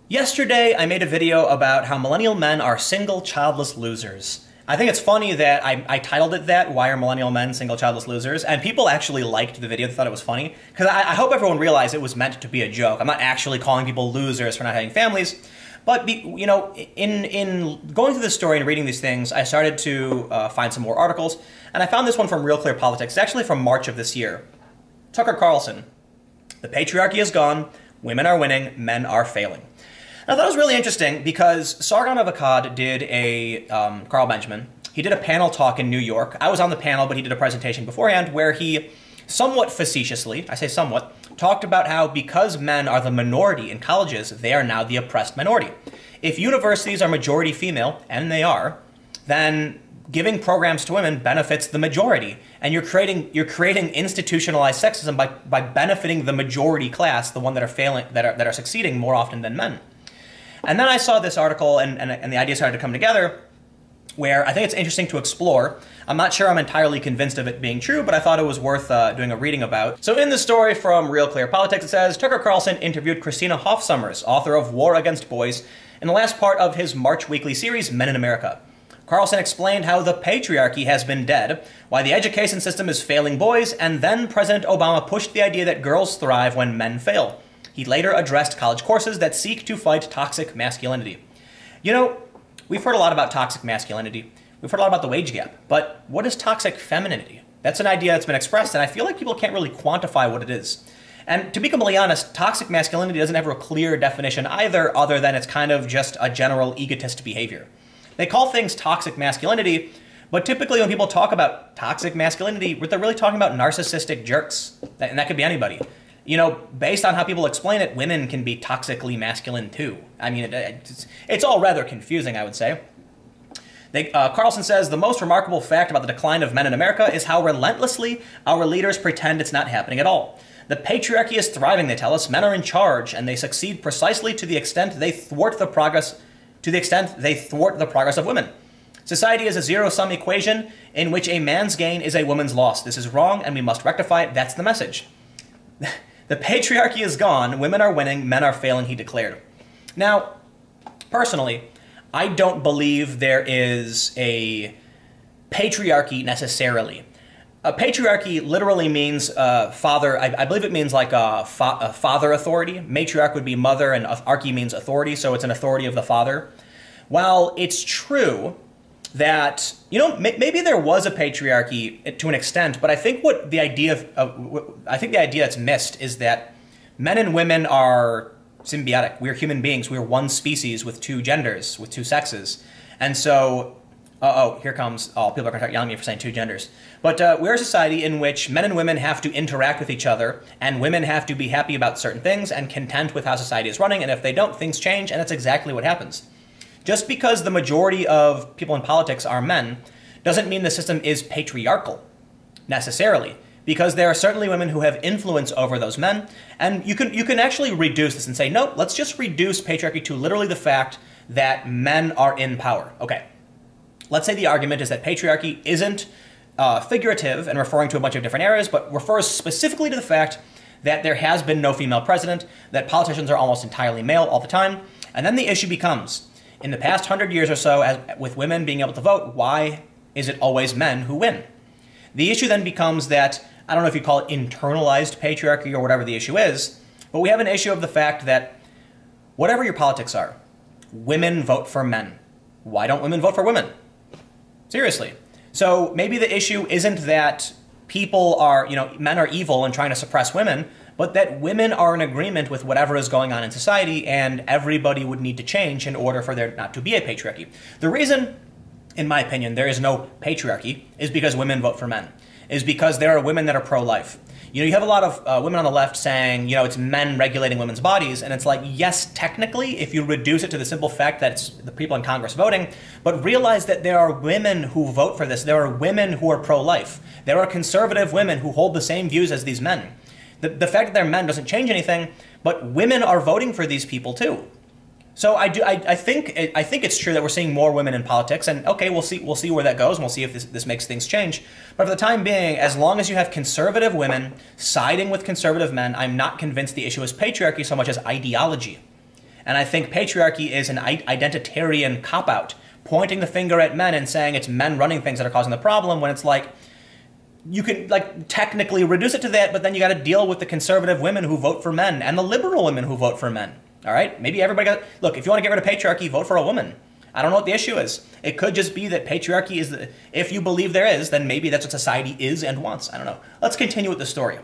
Yesterday, I made a video about how millennial men are single, childless losers. I think it's funny that I titled it that, Why Are Millennial Men Single, Childless Losers? And people actually liked the video, they thought it was funny. Because I hope everyone realized it was meant to be a joke. I'm not actually calling people losers for not having families. But, in going through this story and reading these things, I started to find some more articles. And I found this one from Real Clear Politics. It's actually from March of this year. Tucker Carlson. The patriarchy is gone. Women are winning. Men are failing. I thought it was really interesting because Sargon of Akkad did a, Carl Benjamin, he did a panel talk in New York. I was on the panel, but he did a presentation beforehand where he, somewhat facetiously, I say somewhat, talked about how because men are the minority in colleges, they are now the oppressed minority. If universities are majority female, and they are, then giving programs to women benefits the majority. And you're creating institutionalized sexism by benefiting the majority class, the one that are failing, that are succeeding more often than men. And then I saw this article, and the idea started to come together, where I think it's interesting to explore. I'm not sure I'm entirely convinced of it being true, but I thought it was worth doing a reading about. So in the story from Real Clear Politics, it says, Tucker Carlson interviewed Christina Hoffsommers, author of War Against Boys, in the last part of his March weekly series, Men in America. Carlson explained how the patriarchy has been dead, why the education system is failing boys, and then President Obama pushed the idea that girls thrive when men fail. He later addressed college courses that seek to fight toxic masculinity. You know, we've heard a lot about toxic masculinity. We've heard a lot about the wage gap. But what is toxic femininity? That's an idea that's been expressed, and I feel like people can't really quantify what it is. And to be completely honest, toxic masculinity doesn't have a clear definition either, other than it's kind of just a general egotist behavior. They call things toxic masculinity, but typically when people talk about toxic masculinity, they're really talking about narcissistic jerks. And that could be anybody. You know, based on how people explain it, women can be toxically masculine too. I mean, it's all rather confusing, I would say. Carlson says, the most remarkable fact about the decline of men in America is how relentlessly our leaders pretend it's not happening at all. The patriarchy is thriving, they tell us. Men are in charge, and they succeed precisely to the extent they thwart the progress of women. Society is a zero-sum equation in which a man's gain is a woman's loss. This is wrong, and we must rectify it. That's the message. The patriarchy is gone, women are winning, men are failing, he declared. Now, personally, I don't believe there is a patriarchy necessarily. A patriarchy literally means father, I believe it means like a father authority. Matriarch would be mother, and archy means authority, so it's an authority of the father. While it's true that, you know, maybe there was a patriarchy to an extent, but I think the idea that's missed is that men and women are symbiotic. We're human beings. We're one species with two genders, with two sexes. And so, here comes, people are going to start yelling at me for saying two genders. But we're a society in which men and women have to interact with each other, and women have to be happy about certain things and content with how society is running, and if they don't, things change, and that's exactly what happens. Just because the majority of people in politics are men doesn't mean the system is patriarchal, necessarily, because there are certainly women who have influence over those men, and you can actually reduce this and say, no, let's just reduce patriarchy to literally the fact that men are in power. Okay, let's say the argument is that patriarchy isn't figurative and referring to a bunch of different areas, but refers specifically to the fact that there has been no female president, that politicians are almost entirely male all the time, and then the issue becomes, in the past 100 years or so, with women being able to vote, why is it always men who win? The issue then becomes that, I don't know if you call it internalized patriarchy or whatever the issue is, but we have an issue of the fact that whatever your politics are, women vote for men. Why don't women vote for women? Seriously. So maybe the issue isn't that men are evil and trying to suppress women, but that women are in agreement with whatever is going on in society, and everybody would need to change in order for there not to be a patriarchy. The reason, in my opinion, there is no patriarchy is because women vote for men, is because there are women that are pro-life. You know, you have a lot of women on the left saying, you know, it's men regulating women's bodies, and it's like, yes, technically, if you reduce it to the simple fact that it's the people in Congress voting, but realize that there are women who vote for this. There are women who are pro-life. There are conservative women who hold the same views as these men. The fact that they're men doesn't change anything, but women are voting for these people too. So I think it's true that we're seeing more women in politics, and okay, we'll see where that goes, and we'll see if this makes things change. But for the time being, as long as you have conservative women siding with conservative men, I'm not convinced the issue is patriarchy so much as ideology. And I think patriarchy is an identitarian cop-out, pointing the finger at men and saying it's men running things that are causing the problem, when it's like, you could like technically reduce it to that, but then you got to deal with the conservative women who vote for men and the liberal women who vote for men. All right? Maybe everybody got, look, if you want to get rid of patriarchy, vote for a woman. I don't know what the issue is. It could just be that patriarchy is, if you believe there is, then maybe that's what society is and wants. I don't know. Let's continue with the story.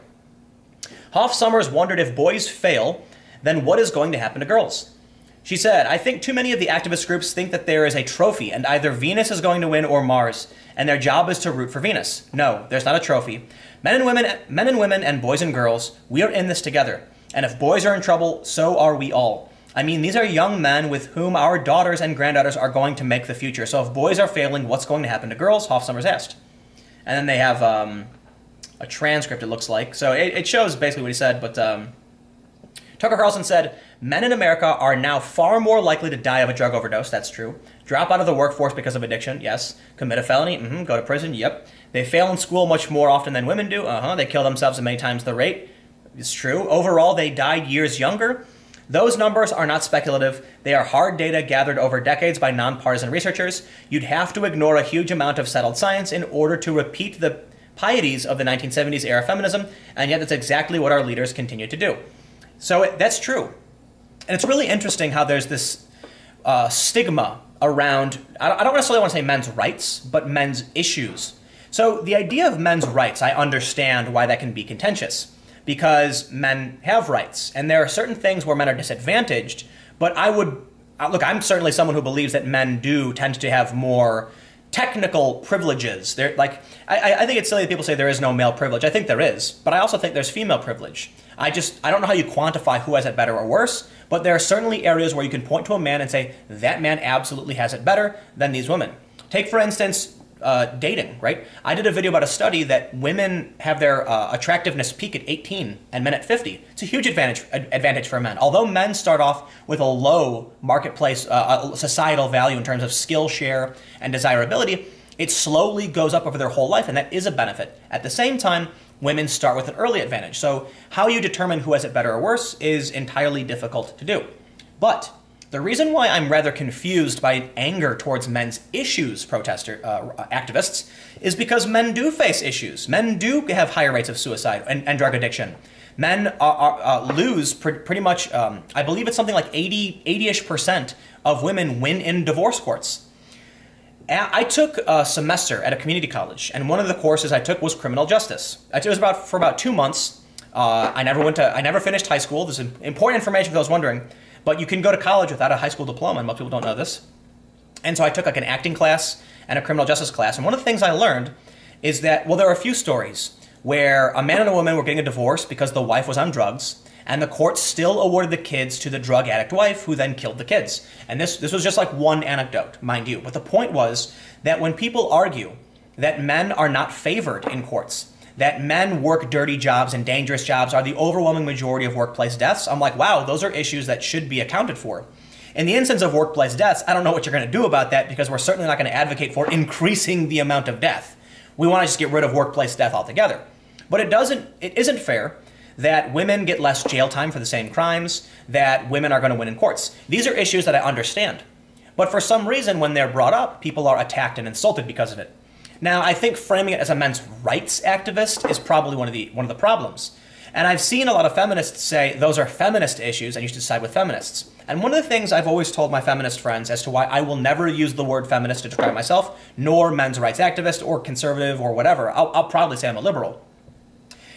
Hoff Sommers wondered if boys fail, then what is going to happen to girls? She said, I think too many of the activist groups think that there is a trophy and either Venus is going to win or Mars, and their job is to root for Venus. No, there's not a trophy. Men and women and boys and girls, we are in this together. And if boys are in trouble, so are we all. I mean, these are young men with whom our daughters and granddaughters are going to make the future. So if boys are failing, what's going to happen to girls? Hoff Sommers asked. And then they have a transcript, it looks like. So it shows basically what he said, but Tucker Carlson said, men in America are now far more likely to die of a drug overdose. That's true. Drop out of the workforce because of addiction. Yes. Commit a felony. Go to prison. Yep. They fail in school much more often than women do. They kill themselves at many times the rate. It's true. Overall, they died years younger. Those numbers are not speculative. They are hard data gathered over decades by nonpartisan researchers. You'd have to ignore a huge amount of settled science in order to repeat the pieties of the 1970s era feminism, and yet that's exactly what our leaders continue to do. So that's true. And it's really interesting how there's this stigma around, I don't necessarily want to say men's rights, but men's issues. So the idea of men's rights, I understand why that can be contentious, because men have rights, and there are certain things where men are disadvantaged, but look, I'm certainly someone who believes that men do tend to have more technical privileges. They're like, I think it's silly that people say there is no male privilege. I think there is, but I also think there's female privilege. I don't know how you quantify who has it better or worse, but there are certainly areas where you can point to a man and say, that man absolutely has it better than these women. Take, for instance, dating, right? I did a video about a study that women have their attractiveness peak at 18 and men at 50. It's a huge advantage for men. Although men start off with a low marketplace societal value in terms of skill share and desirability, it slowly goes up over their whole life, and that is a benefit. At the same time, women start with an early advantage. So how you determine who has it better or worse is entirely difficult to do. But the reason why I'm rather confused by anger towards men's issues activists is because men do face issues. Men do have higher rates of suicide and drug addiction. Men lose pretty much, I believe it's something like 80-ish% of women win in divorce courts. I took a semester at a community college, and one of the courses I took was criminal justice. It was for about 2 months. I never finished high school. This is important information for those wondering. But you can go to college without a high school diploma, and most people don't know this. And so I took like an acting class and a criminal justice class. And one of the things I learned is that, well, there are a few stories where a man and a woman were getting a divorce because the wife was on drugs, and the court still awarded the kids to the drug addict wife, who then killed the kids. And this was just like one anecdote, mind you. But the point was that when people argue that men are not favored in courts, that men work dirty jobs and dangerous jobs are the overwhelming majority of workplace deaths, I'm like, wow, those are issues that should be accounted for. In the instance of workplace deaths, I don't know what you're going to do about that, because we're certainly not going to advocate for increasing the amount of death. We want to just get rid of workplace death altogether. But it isn't fair that women get less jail time for the same crimes, that women are going to win in courts. These are issues that I understand. But for some reason, when they're brought up, people are attacked and insulted because of it. Now, I think framing it as a men's rights activist is probably one of the problems. And I've seen a lot of feminists say those are feminist issues and you should side with feminists. And one of the things I've always told my feminist friends as to why I will never use the word feminist to describe myself, nor men's rights activist or conservative or whatever, I'll proudly say I'm a liberal,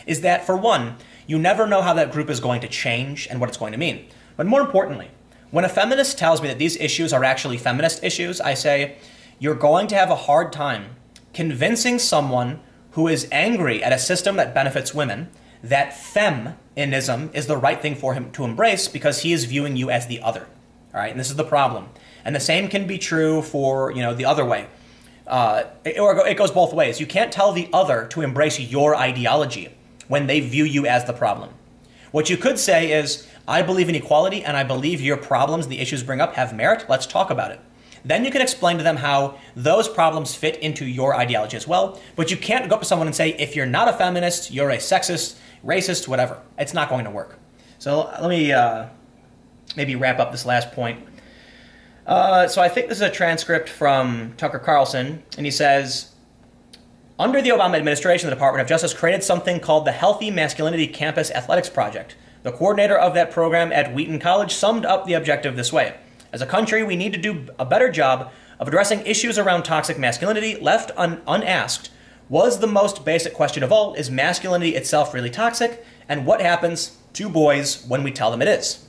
is that, for one, you never know how that group is going to change and what it's going to mean. But more importantly, when a feminist tells me that these issues are actually feminist issues, I say, you're going to have a hard time convincing someone who is angry at a system that benefits women that feminism is the right thing for him to embrace, because he is viewing you as the other. All right, and this is the problem. And the same can be true for, the other way. It goes both ways. You can't tell the other to embrace your ideology when they view you as the problem. What you could say is, I believe in equality and I believe your problems, the issues bring up, have merit. Let's talk about it. Then you can explain to them how those problems fit into your ideology as well. But you can't go up to someone and say, if you're not a feminist, you're a sexist, racist, whatever. It's not going to work. So let me maybe wrap up this last point. So I think this is a transcript from Tucker Carlson, and he says, under the Obama administration, the Department of Justice created something called the Healthy Masculinity Campus Athletics Project. The coordinator of that program at Wheaton College summed up the objective this way. As a country, we need to do a better job of addressing issues around toxic masculinity. Left unasked was the most basic question of all: is masculinity itself really toxic? And what happens to boys when we tell them it is?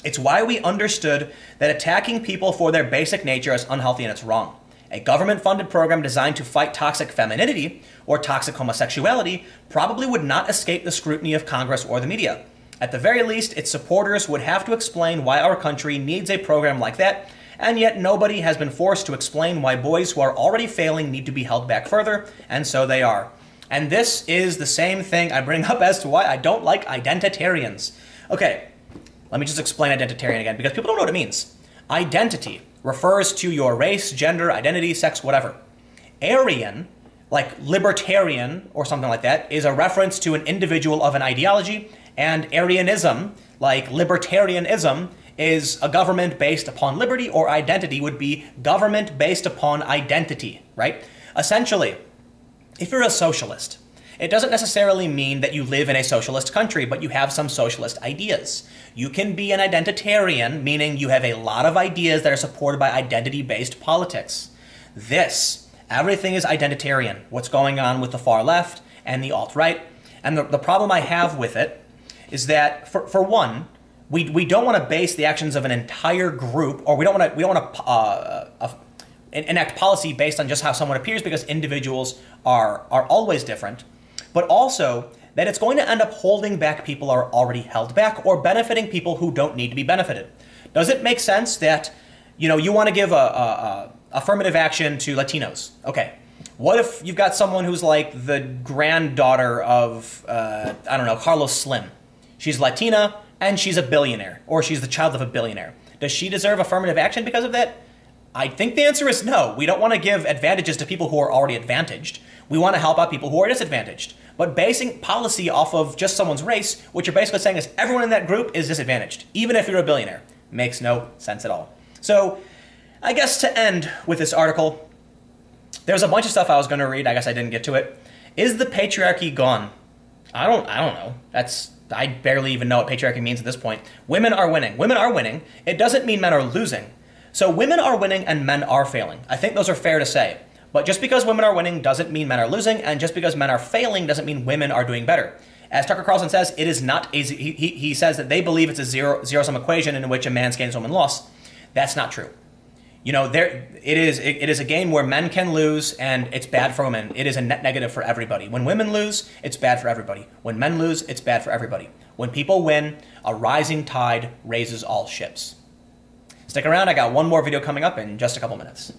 It's why we understood that attacking people for their basic nature is unhealthy and it's wrong. A government-funded program designed to fight toxic femininity or toxic homosexuality probably would not escape the scrutiny of Congress or the media. At the very least, its supporters would have to explain why our country needs a program like that, and yet nobody has been forced to explain why boys who are already failing need to be held back further, and so they are. And this is the same thing I bring up as to why I don't like identitarians. Okay, let me just explain identitarian again, because people don't know what it means. Identity refers to your race, gender, identity, sex, whatever. Aryan, like libertarian or something like that, is a reference to an individual of an ideology, and Aryanism, like libertarianism, is a government based upon liberty, or identity would be government based upon identity, right? Essentially, if you're a socialist, it doesn't necessarily mean that you live in a socialist country, but you have some socialist ideas. You can be an identitarian, meaning you have a lot of ideas that are supported by identity-based politics. Everything is identitarian. What's going on with the far left and the alt-right. And the problem I have with it is that, for one, we don't want to base the actions of an entire group, or we don't want to enact policy based on just how someone appears, because individuals are always different. But also that it's going to end up holding back people who are already held back, or benefiting people who don't need to be benefited. Does it make sense that, you want to give affirmative action to Latinos? Okay. What if you've got someone who's like the granddaughter of, I don't know, Carlos Slim? She's Latina and she's a billionaire, or she's the child of a billionaire. Does she deserve affirmative action because of that? I think the answer is no. We don't want to give advantages to people who are already advantaged. We want to help out people who are disadvantaged. But basing policy off of just someone's race, what you're basically saying is everyone in that group is disadvantaged, even if you're a billionaire. Makes no sense at all. So I guess to end with this article, there's a bunch of stuff I was going to read. I guess I didn't get to it. Is the patriarchy gone? I don't know. I barely even know what patriarchy means at this point. Women are winning. Women are winning. It doesn't mean men are losing. So women are winning and men are failing. I think those are fair to say. But just because women are winning doesn't mean men are losing, and just because men are failing doesn't mean women are doing better. As Tucker Carlson says, it is not a, he says that they believe it's a zero-sum equation in which a man gains, woman lost. That's not true. It is a game where men can lose and it's bad for women. It is a net negative for everybody. When women lose, it's bad for everybody. When men lose, it's bad for everybody. When people win, a rising tide raises all ships. Stick around, I got one more video coming up in just a couple minutes.